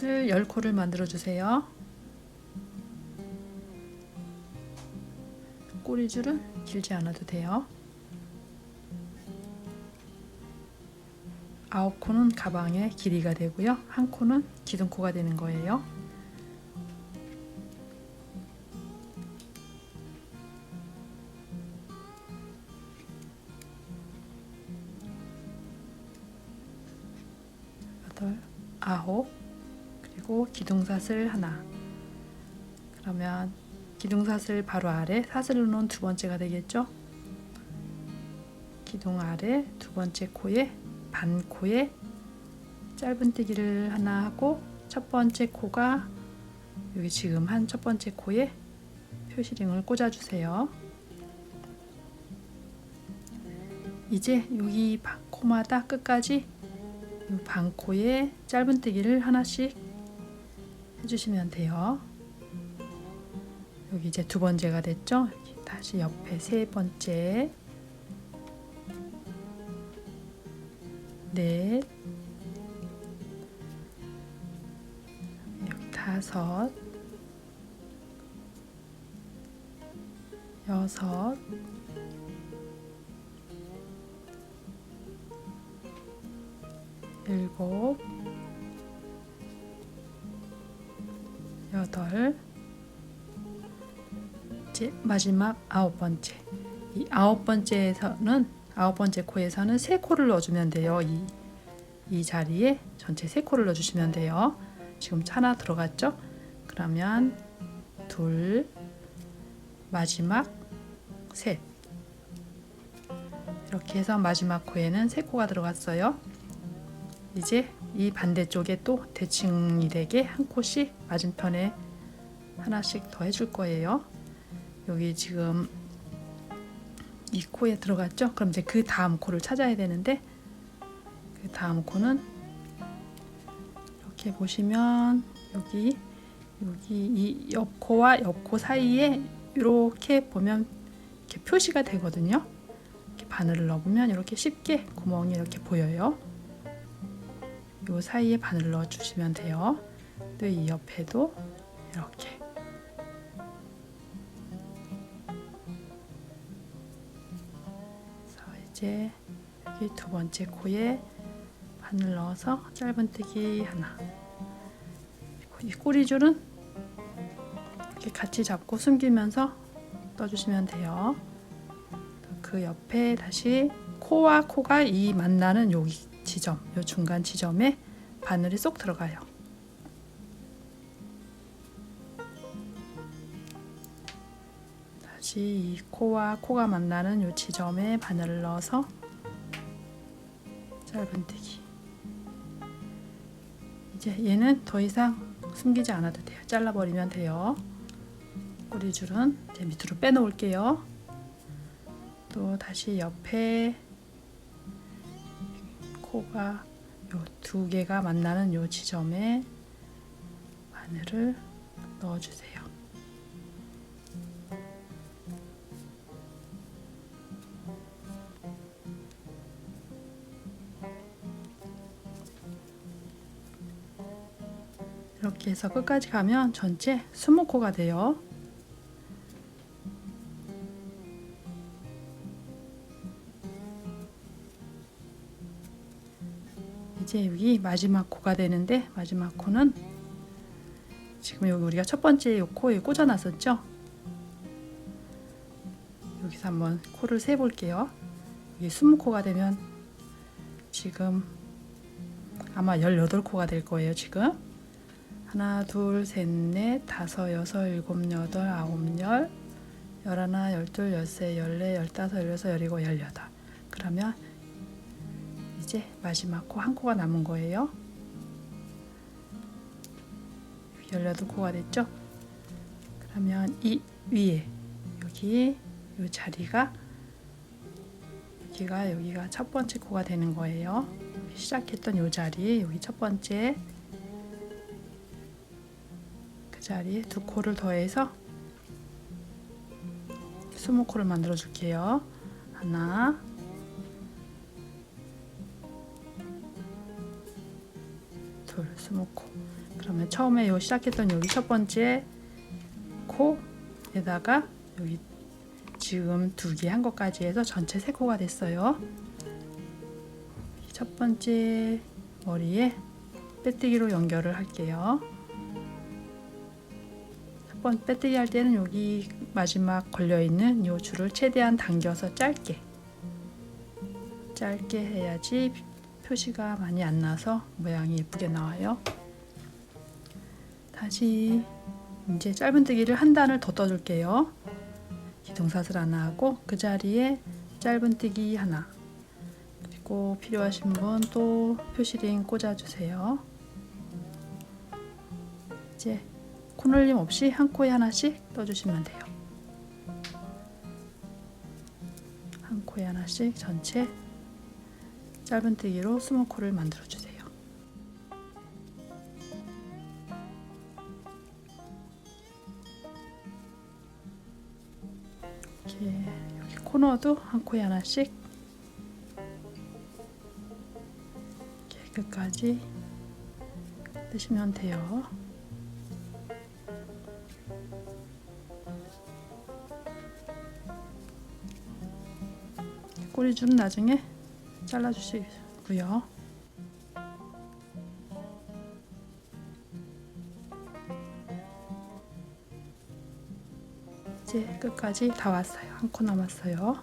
이것을 10코를 만들어 주세요. 꼬리줄은 길지 않아도 돼요. 9코는 가방의 길이가 되고요. 1코는 기둥코가 되는 거예요. 여덟, 9, 그리고 기둥사슬 하나. 그러면 기둥사슬 바로 아래 사슬로 놓은 두 번째가 되겠죠. 기둥 아래 두 번째 코에 반코에 짧은뜨기를 하나 하고 첫 번째 코가 여기 지금 한 첫 번째 코에 표시링을 꽂아주세요. 이제 여기 코마다 끝까지 반코에 짧은뜨기를 하나씩 해주시면 돼요. 여기 이제 두 번째가 됐죠. 다시 옆에 세 번째, 넷, 여기 다섯, 여섯, 일곱, 여덟, 이제 마지막 9번째. 이 9번째에서는 9번째 코에서는 3코를 넣어주면 돼요. 이 자리에 전체 3코를 넣어주시면 돼요. 지금 하나 들어갔죠? 그러면 둘, 마지막 셋. 이렇게 해서 마지막 코에는 3코가 들어갔어요. 이제 이 반대쪽에 또 대칭이 되게 한 코씩 맞은편에 하나씩 더 해줄 거예요. 여기 지금 이 코에 들어갔죠? 그럼 이제 그 다음 코를 찾아야 되는데, 그 다음 코는 이렇게 보시면 여기 이 옆코와 옆코 사이에 이렇게 보면 이렇게 표시가 되거든요. 이렇게 바늘을 넣어보면 이렇게 쉽게 구멍이 이렇게 보여요. 이 사이에 바늘을 넣어주시면 돼요. 또 이 옆에도 이렇게. 이제 여기 두 번째 코에 바늘 넣어서 짧은뜨기 하나. 이 꼬리줄은 이렇게 같이 잡고 숨기면서 떠주시면 돼요. 그 옆에 다시 코와 코가 이 만나는 여기 지점, 요 중간 지점에 바늘이 쏙 들어가요. 다시 이 코와 코가 만나는 요 지점에 바늘을 넣어서 짧은뜨기. 이제 얘는 더 이상 숨기지 않아도 돼요. 잘라버리면 돼요. 꼬리줄은 이제 밑으로 빼놓을게요. 또 다시 옆에 코가 요 두 개가 만나는 요 지점에 바늘을 넣어주세요. 이렇게 해서 끝까지 가면 전체 20코가 돼요. 이제 여기 마지막 코가 되는데, 마지막 코는 지금 여기 우리가 첫 번째 요 코에 꽂아 놨었죠. 여기서 한번 코를 세 볼게요. 여기 20코가 되면 지금 아마 18코가 될 거예요. 지금 하나, 둘, 셋, 넷, 다섯, 여섯, 일곱, 여덟, 아홉, 열, 열하나, 열둘, 열세, 열네, 열다섯, 열여섯, 열일곱, 열여덟. 그러면 이제 마지막 코 한 코가 남은 거예요. 18코가 됐죠? 그러면 이 위에 여기 이 자리가 여기가 첫 번째 코가 되는 거예요. 시작했던 이 자리, 여기 첫 번째 그 자리에 2코를 더해서 20코를 만들어 줄게요. 하나, 둘, 20코. 그러면 처음에 요 시작했던 여기 첫 번째 코에다가 여기 지금 2개 한 것까지 해서 전체 3코가 됐어요. 첫 번째 머리에 빼뜨기로 연결을 할게요. 첫 번 빼뜨기 할 때는 여기 마지막 걸려있는 요 줄을 최대한 당겨서 짧게 해야지 표시가 많이 안 나서 모양이 예쁘게 나와요. 다시 이제 짧은뜨기를 한 단을 더 떠줄게요. 기둥사슬 하나 하고 그 자리에 짧은뜨기 하나, 그리고 필요하신 분 또 표시링 꽂아주세요. 이제 코늘림 없이 한 코에 하나씩 떠주시면 돼요. 한 코에 하나씩 전체 짧은뜨기로 20코를 만들어 주세요. 이렇게 여기 코너도 한 코에 하나씩 이렇게 끝까지 뜨시면 돼요. 꼬리줄은 나중에 잘라주시고요. 이제 끝까지 다 왔어요. 한 코 남았어요.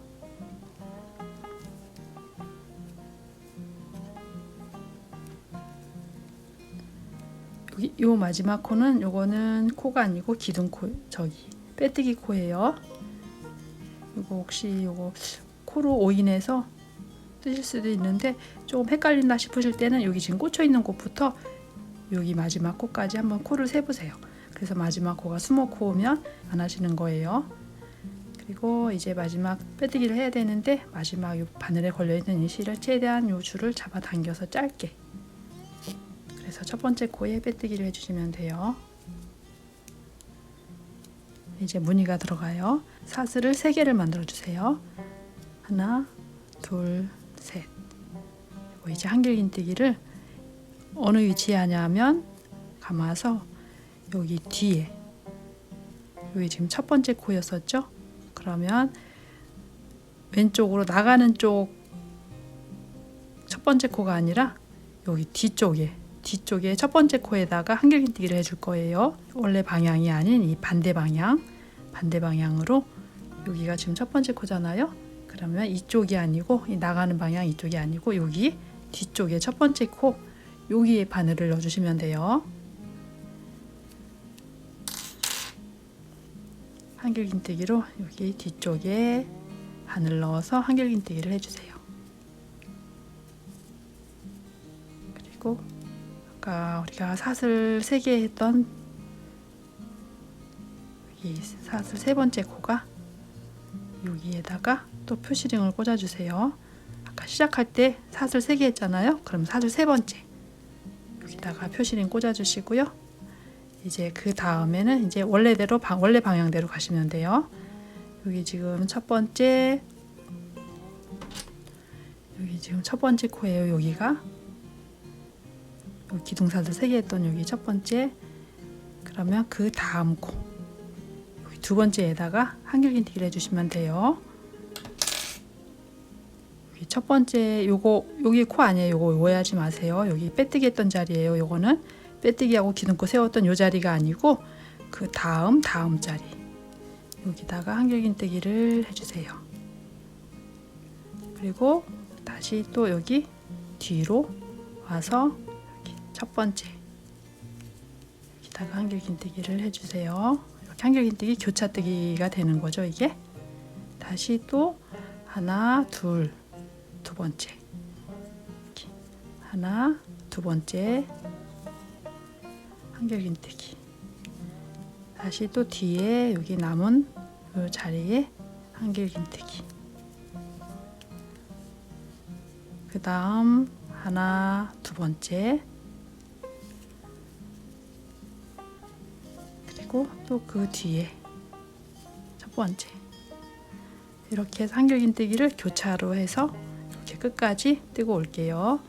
여기 요 마지막 코는 요거는 코가 아니고 기둥코, 저기 빼뜨기 코예요. 요거 혹시 요거 코로 오인해서 뜨실 수도 있는데 조금 헷갈린다 싶으실 때는 여기 지금 꽂혀 있는 곳부터 여기 마지막 코까지 한번 코를 세보세요. 그래서 마지막 코가 20코면 안 하시는 거예요. 그리고 이제 마지막 빼뜨기를 해야 되는데 마지막 요 바늘에 걸려있는 이 실을 최대한 요 줄을 잡아 당겨서 짧게, 그래서 첫 번째 코에 빼뜨기를 해주시면 돼요. 이제 무늬가 들어가요. 사슬을 3개를 만들어 주세요. 하나, 둘, 셋. 그리고 이제 한길긴뜨기를 어느 위치에 하냐면 감아서 여기 뒤에, 여기 지금 첫 번째 코였었죠? 그러면 왼쪽으로 나가는 쪽 첫 번째 코가 아니라 여기 뒤쪽에 첫 번째 코에다가 한길긴뜨기를 해줄 거예요. 원래 방향이 아닌 이 반대 방향으로, 여기가 지금 첫 번째 코잖아요. 그러면 이쪽이 아니고, 이 나가는 방향 이쪽이 아니고 여기 뒤쪽에 첫 번째 코, 여기에 바늘을 넣어주시면 돼요. 한길긴뜨기로 여기 뒤쪽에 바늘 넣어서 한길긴뜨기를 해주세요. 그리고 아까 우리가 사슬 3개 했던 이 사슬 3번째 코가 여기에다가 또 표시링을 꽂아주세요. 아까 시작할 때 사슬 3개 했잖아요. 그럼 사슬 3번째 여기다가 표시링 꽂아주시고요. 이제 그 다음에는 이제 원래 방향대로 가시면 돼요. 여기 지금 첫 번째 코예요. 여기가 여기 기둥사슬 3개 했던 여기 첫 번째, 그러면 그 다음 코, 여기 두 번째에다가 한길긴뜨기를 해주시면 돼요. 여기 첫 번째 여기 코 아니에요. 요거 오해하지 마세요. 여기 빼뜨기 했던 자리예요. 요거는 빼뜨기하고 기둥코 세웠던 요 자리가 아니고 그 다음 자리, 여기다가 한길긴뜨기를 해주세요. 그리고 다시 또 여기 뒤로 와서 여기 첫 번째 여기다가 한길긴뜨기를 해주세요. 이렇게 한길긴뜨기 교차뜨기가 되는 거죠. 이게 다시 또 하나, 둘, 두 번째, 이렇게 하나, 두 번째 한길긴뜨기, 다시 또 뒤에 여기 남은 이 자리에 한길긴뜨기, 그 다음 하나, 두 번째, 그리고 또 그 뒤에 첫 번째, 이렇게 해서 한길긴뜨기를 교차로 해서 이렇게 끝까지 뜨고 올게요.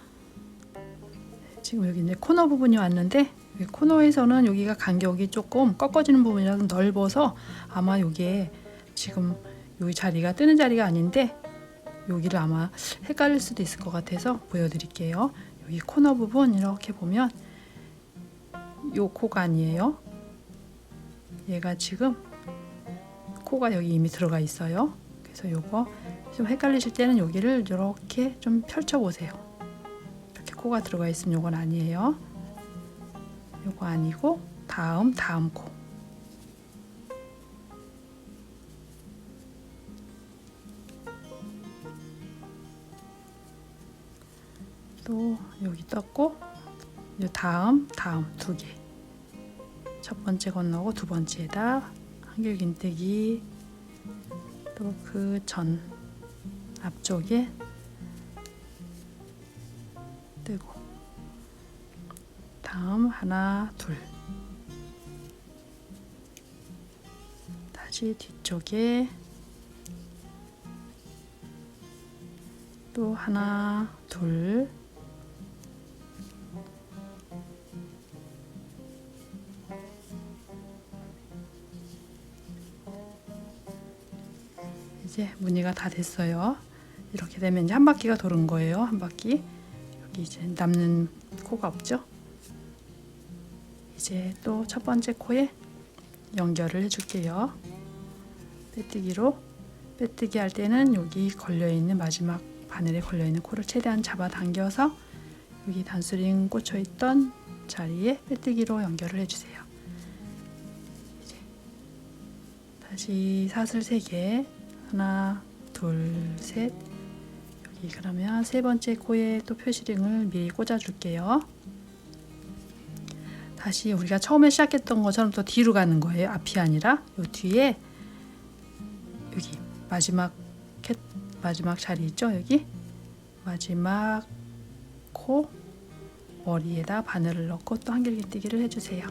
지금 여기 이제 코너 부분이 왔는데 여기 코너에서는 여기가 간격이 조금 꺾어지는 부분이라서 넓어서 아마 여기에 지금 여기 자리가 뜨는 자리가 아닌데 여기를 아마 헷갈릴 수도 있을 것 같아서 보여드릴게요. 여기 코너 부분 이렇게 보면 요 코가 아니에요. 얘가 지금 코가 여기 이미 들어가 있어요. 그래서 요거 좀 헷갈리실 때는 여기를 이렇게 좀 펼쳐 보세요. 이렇게 코가 들어가 있으면 요건 아니에요. 요거 아니고 다음 코. 또 여기 떴고 요 다음 두 개. 첫 번째 건너고 두 번째에다 한길긴뜨기. 또 그 전 앞쪽에 뜨고 다음 하나 둘 다시 뒤쪽에 또 하나 둘 이제 무늬가 다 됐어요. 이렇게 되면 이제 한 바퀴가 도는 거예요. 한 바퀴. 여기 이제 남는 코가 없죠. 이제 또 첫 번째 코에 연결을 해줄게요. 빼뜨기로. 빼뜨기 할 때는 여기 걸려있는 마지막 바늘에 걸려있는 코를 최대한 잡아당겨서 여기 단수링 꽂혀있던 자리에 빼뜨기로 연결을 해주세요. 이제 다시 사슬 3개 하나 둘 셋 여기 그러면 세 번째 코에 또 표시링을 미리 꽂아 줄게요. 다시 우리가 처음에 시작했던 것처럼 또 뒤로 가는 거예요. 앞이 아니라 요 뒤에 여기 마지막 자리 있죠. 여기 마지막 코 머리에다 바늘을 넣고 또 한길긴뜨기를 해주세요.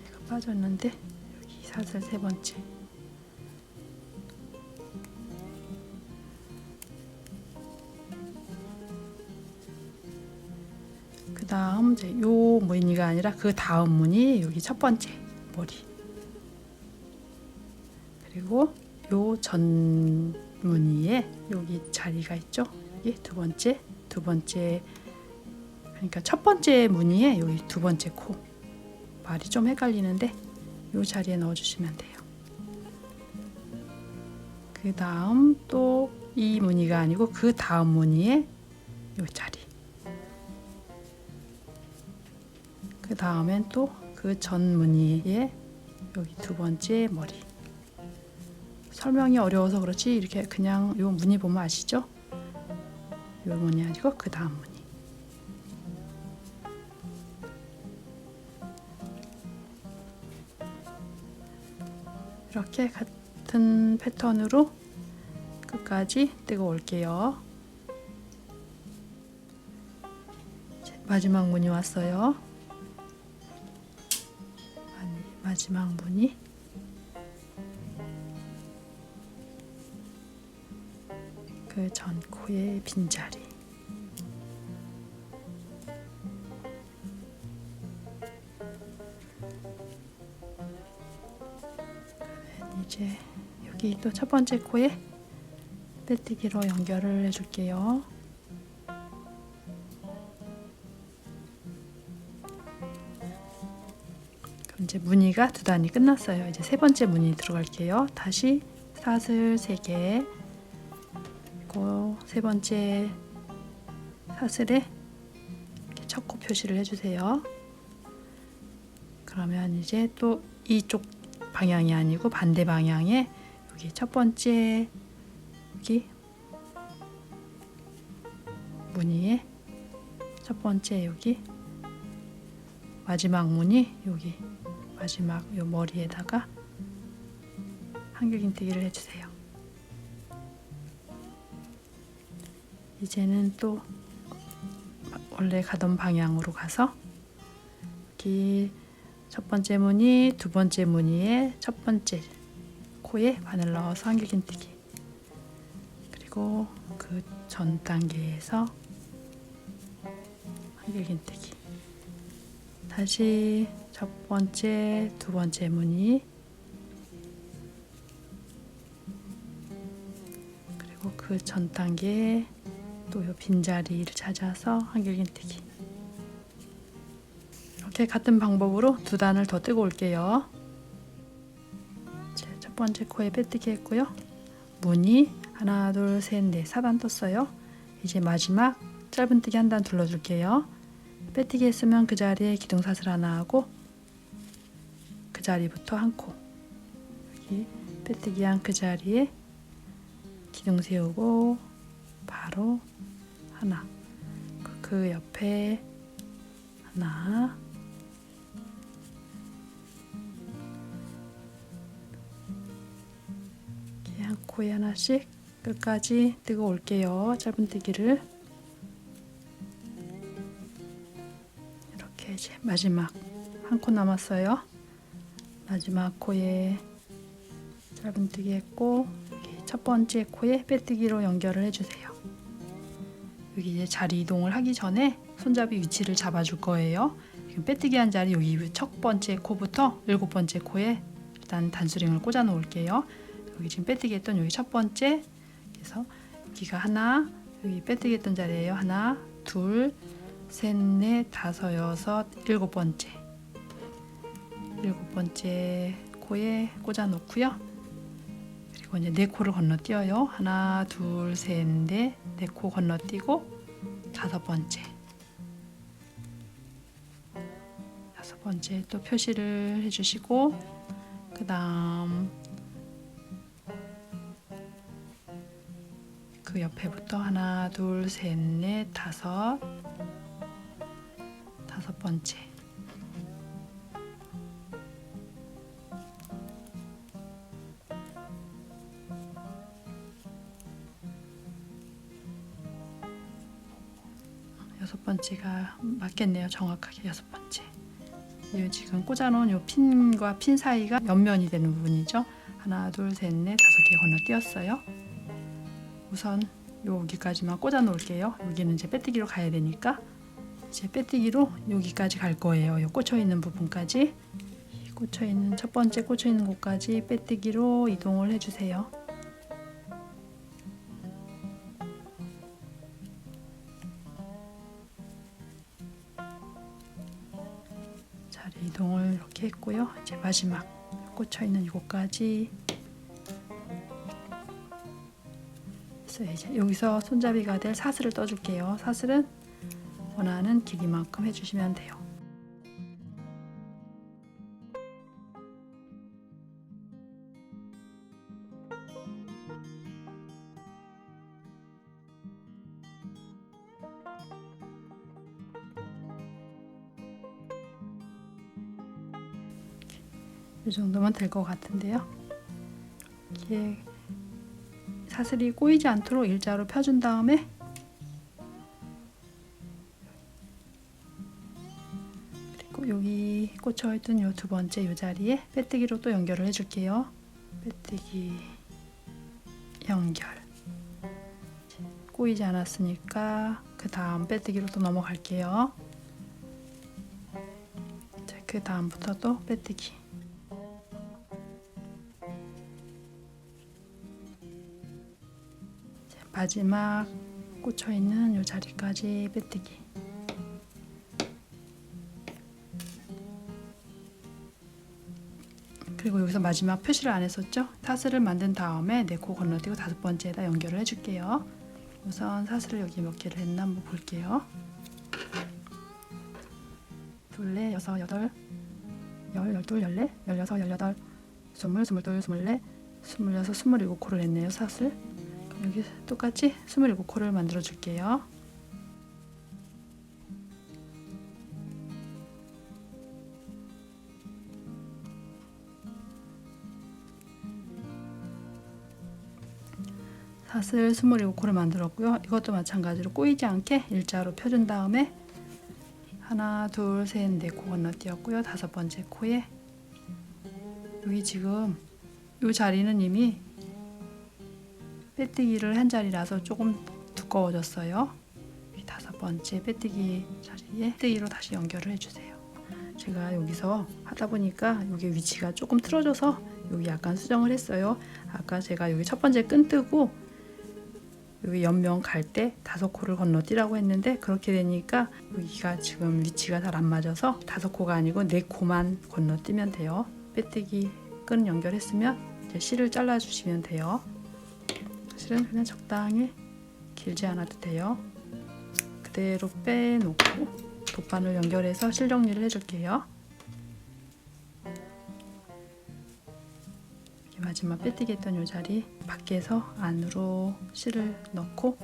이거 빠졌는데 여기 사슬 세 번째. 그 다음 이제 요 무늬가 아니라 그 다음 무늬 여기 첫 번째 머리. 그리고 요 전 무늬에 여기 자리가 있죠. 여기 두 번째 그러니까 첫 번째 무늬에 여기 두 번째 코. 말이 좀 헷갈리는데 요 자리에 넣어주시면 돼요. 그 다음 또 이 무늬가 아니고 그 다음 무늬에 요 자리. 그 다음엔 또 그 전 무늬에 여기 두 번째 머리. 설명이 어려워서 그렇지 이렇게 그냥 요 무늬 보면 아시죠? 요 무늬 아니고 그 다음 무늬. 이렇게 같은 패턴으로 끝까지 뜨고 올게요. 마지막 무늬 왔어요. 마지막 무늬. 그 전 코의 빈자리. 이제 여기 또 첫 번째 코에 빼뜨기로 연결을 해줄게요. 그럼 이제 무늬가 두 단이 끝났어요. 이제 세 번째 무늬 들어갈게요. 다시 사슬 3개 그리고 세 번째 사슬에 이렇게 첫 코 표시를 해주세요. 그러면 이제 또 이쪽 방향이 아니고 반대 방향에 여기 첫 번째 여기 무늬에 첫 번째 여기 마지막 무늬 여기 마지막 요 머리에다가 한길긴뜨기를 해주세요. 이제는 또 원래 가던 방향으로 가서 여기 첫 번째 무늬, 두 번째 무늬에 첫 번째 코에 바늘 넣어서 한길긴뜨기. 그리고 그 전 단계에서 한길긴뜨기. 다시 첫 번째, 두 번째 무늬, 그리고 그 전 단계에 또 이 빈자리를 찾아서 한길긴뜨기. 이렇게 같은 방법으로 두 단을 더 뜨고 올게요. 첫 번째 코에 빼뜨기 했고요. 무늬 하나, 둘, 셋, 넷, 4단 떴어요. 이제 마지막 짧은뜨기 한 단 둘러줄게요. 빼뜨기 했으면 그 자리에 기둥사슬 하나 하고 그 자리부터 한 코, 여기 빼뜨기 한 그 자리에 기둥 세우고 바로 하나, 그 옆에 하나, 이렇게 한 코에 하나씩 끝까지 뜨고 올게요. 짧은뜨기를 이렇게. 이제 마지막 한 코 남았어요. 마지막 코에 짧은뜨기 했고 여기 첫 번째 코에 빼뜨기로 연결을 해주세요. 여기 이제 자리 이동을 하기 전에 손잡이 위치를 잡아줄 거예요. 지금 빼뜨기 한 자리 여기 첫 번째 코부터 일곱 번째 코에 일단 단수링을 꽂아 놓을게요. 여기 지금 빼뜨기 했던 여기 첫 번째, 그래서 여기가 하나, 여기 빼뜨기 했던 자리예요. 하나, 둘, 셋, 넷, 다섯, 여섯, 일곱 번째 코에 꽂아 놓고요. 그리고 이제 네 코를 건너뛰어요. 하나, 둘, 셋, 넷, 네 코 건너뛰고 다섯 번째 또 표시를 해주시고, 그 다음 그 옆에부터 하나, 둘, 셋, 넷, 다섯 번째. 여섯 번째가 맞겠네요. 정확하게 여섯 번째. 이 지금 꽂아놓은 이 핀과 핀 사이가 옆면이 되는 부분이죠. 하나, 둘, 셋, 넷, 다섯 개 건너뛰었어요. 우선 여기까지만 꽂아 놓을게요. 여기는 이제 빼뜨기로 가야 되니까 이제 빼뜨기로 여기까지 갈 거예요. 이 꽂혀 있는 부분까지, 꽂혀 있는 첫 번째 꽂혀 있는 곳까지 빼뜨기로 이동을 해주세요. 자리 이동을 이렇게 했고요. 이제 마지막 꽂혀 있는 이곳까지. 그래서 이제 여기서 손잡이가 될 사슬을 떠줄게요. 사슬은 원하는 길이만큼 해주시면 돼요. 이 정도면 될 것 같은데요. 이렇게 사슬이 꼬이지 않도록 일자로 펴준 다음에 그리고 여기 꽂혀있던 이 두 번째 이 자리에 빼뜨기로 또 연결을 해줄게요. 빼뜨기 연결. 꼬이지 않았으니까 그 다음 빼뜨기로 또 넘어갈게요. 그 다음부터 또 빼뜨기. 마지막 꽂혀있는 이 자리까지 빼뜨기. 그리고 여기서 마지막 표시를 안 했었죠? 사슬을 만든 다음에 네 코 건너뛰고 다섯 번째에다 연결을 해줄게요. 우선 사슬을 여기 몇 개를 했나 한번 볼게요. 둘, 넷, 여섯, 여덟, 열, 열둘, 열넷, 열여섯, 열여덟, 스물, 스물둘, 스물넷, 스물여섯, 스물일곱 코를 했네요. 사슬. 여기 똑같이 27코를 만들어 줄게요. 사슬 27코를 만들었고요. 이것도 마찬가지로 꼬이지 않게 일자로 펴준 다음에 하나, 둘, 셋, 넷 코 건너뛰었고요. 다섯 번째 코에 여기 지금 이 자리는 이미 빼뜨기를 한 자리라서 조금 두꺼워졌어요. 이 5번째 빼뜨기 자리에 빼뜨기로 다시 연결을 해주세요. 제가 여기서 하다 보니까 여기 위치가 조금 틀어져서 여기 약간 수정을 했어요. 아까 제가 여기 첫 번째 끈 뜨고 여기 옆면 갈 때 5코를 건너뛰라고 했는데 그렇게 되니까 여기가 지금 위치가 잘 안 맞아서 5코가 아니고 4코만 건너뛰면 돼요. 빼뜨기 끈 연결했으면 이제 실을 잘라 주시면 돼요. 실은 그냥 적당히 길지 않아도 돼요. 그대로 빼놓고 돗바늘 연결해서 실 정리를 해줄게요. 마지막 빼뜨기 했던 이 자리 밖에서 안으로 실을 넣고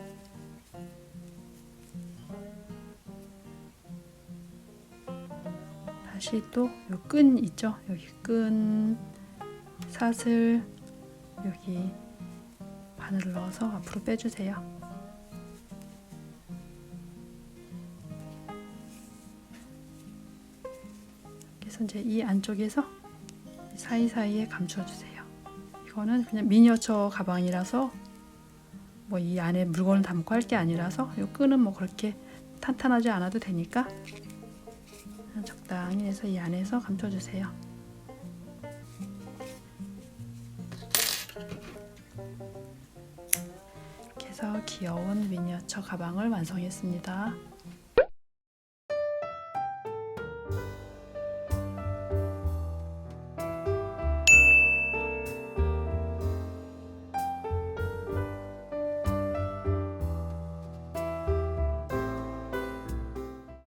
다시 또 요 끈 있죠? 여기 끈 사슬 여기 바늘을 넣어서 앞으로 빼주세요. 그래서 이제 이 안쪽에서 사이사이에 감춰주세요. 이거는 그냥 미니어처 가방이라서 뭐 이 안에 물건을 담고 할 게 아니라서 이 끈은 뭐 그렇게 탄탄하지 않아도 되니까 적당히 해서 이 안에서 감춰주세요. 이렇게 해서 귀여운 미니어처 가방을 완성했습니다.